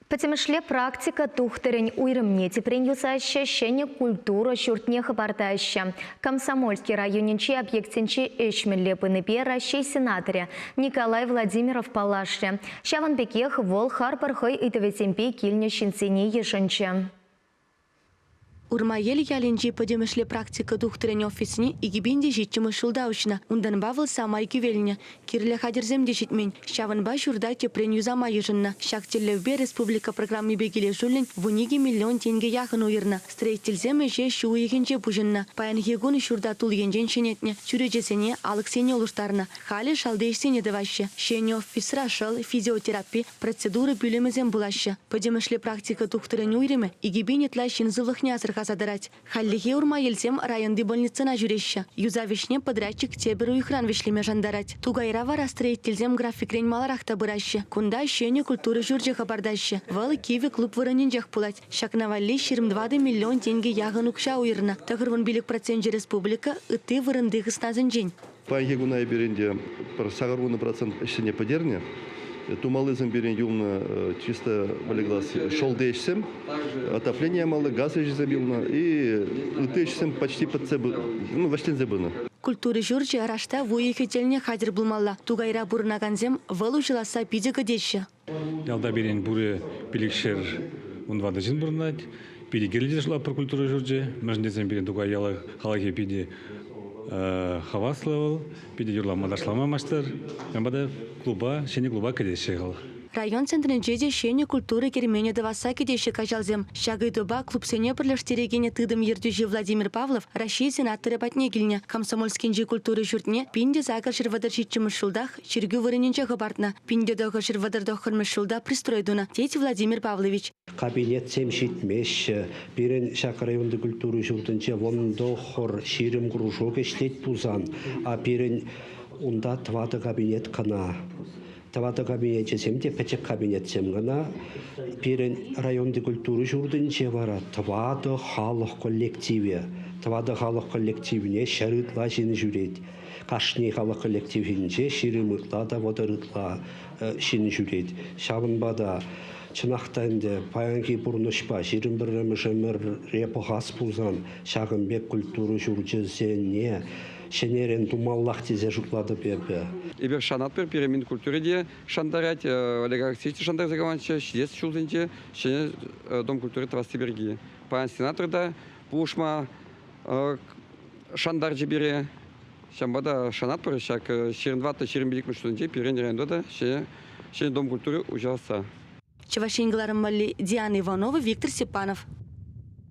Патемышле практика тухтырень уйрымне тепрень юсаща щене культура шуртне хабардаща. Комсомольский районенче объектенче эшмелле пынепе Россия сенаторе Николай Владимиров палашре. Щаван бекех вол харпархой итоветемпе кильне щенсене ешенче. Урмаел яленче подемышле практика тухтырень офисне игибинде житчимы шулдаушна. Ундан бавыл самай кювельня. Кирле хадерземде житмен. Щаванба шурда тепрень юзама ежынна. Шактеллевбе республика программы бегиле жулин в униге миллион тенге яхын уйырна. Строительземе же шу егенче пужынна. Паян егуны шурда тул енжен шенетне. Чурежесене алыксене улуштарна. Хали шалдейсене деваще. Шене офисра шал физиотерапия процедуры бюлемезем булаще. Подемышле практика тухтырень уйрыме игибине тлащин зывлыхня задарать. Халлихе урмаелсем районды больницына жүреща. Юзавишне подрядчик теберу ихран вишлеме жандарать. Тугайра вара строительзем графикрень маларахта быраща. Кунда щене культуры жүрже хабардаще. Валы киви клуб вырыненжах пулать. Шакнавалли 22 миллион тенге ягын укша уйрна. Тагырван билик проценте республика ыты вырынды гысназын жень. Паегуна беренде сагарвуны процент işine подерне. Тумалызым берен юлна чисто валиглас шолдешсем, отопление мало, газ ежезем юлна и утешсем почти под цебы, ну вошлен зебына. Культуры жүрже арашта вуехетельне хадер булмалла. Тугайра бурнаганзем валу жиласа пидега деші. Ялда берен буре биликшер унвада жин бурнать, пиде геледе жила про культуры жүрже, мәжіндесен берен тугай яла халаге пиде хаваславал, пиде юрла мадашлама маштар, ямбада клуба, шене клуба кедеші ғал. Район центрінчеде шене культуры кермене даваса кедеші кажалзем. Шагы доба клубсене бірлештерегене тыдым ердюжи Владимир Павлов, Россия сенаторы патнегіліне. Комсомольскенжі культуры жүртне пинде загар шырвадар шитчімі шылдах, шыргы вырыненче ғыбартна. Пинде доғы шырвадар дохырмы шылда пристройдуна. Теть Владимир Павлович. Кабинет семшитмеш, бирен шак районды культуры жүртінче вондо хор ширим кружок ештет тузан, а бирен унда твады кабинет кана. Тавада кабинет семде печек кабинет семгана бирен районды культуры жүрдінче бара тавады халық коллективе. Тавады халық коллективіне шарытла жені жүрет. Кашни халық коллективінше ширимытла да водырытла жені жүрет. Шабынбада чынақтайынды паянки бұрнышпа жирім бірімішімір репі ғас бұлзан шағынбек культуры жүрдізене шенерен думаллах тезе жутлады бебе. Ибер шанат пер перемен культуры де шандарать, олигархисти шандар загованче, шиес шулденче, шене дом культуры Твастиберги. Паян сенатор да пушма шандар жибере, шамбада шанат пер шак шеренвата шеренбелик муштунче перен рендо да шене дом культуры ужаса. Чевашенгаларым Диана Иванова, Виктор Степанов.